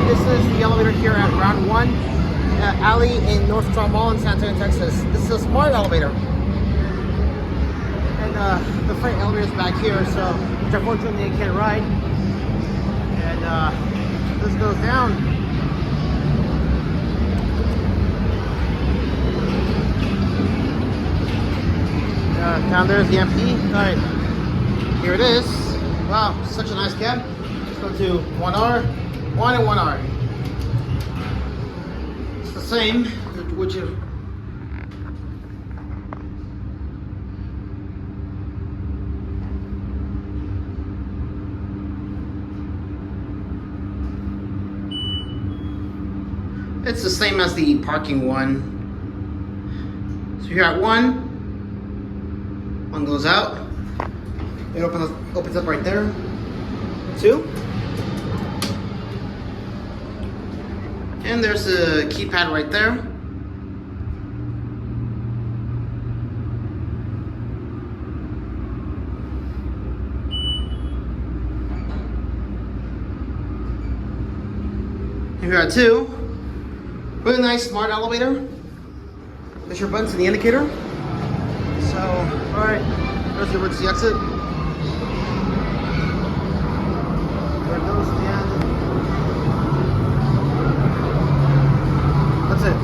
everyone, this is the elevator here at Round 1 Alley in Northstar Mall in San Antonio, Texas. This is a smart elevator. And the freight elevator is back here, so which unfortunately I can't ride. And this goes down. Down there's the MP. Alright, here it is. Wow, such a nice cab. Let's go to 1R, 1 and 1R. It's the same, which is it's the same as the parking one. So here at 1 goes out. It opens up right there. 2. And there's a keypad right there. Here at 2. Really nice, smart elevator. There's your buttons and the indicator. So, alright, there's the emergency exit. There it goes, the end. That's it.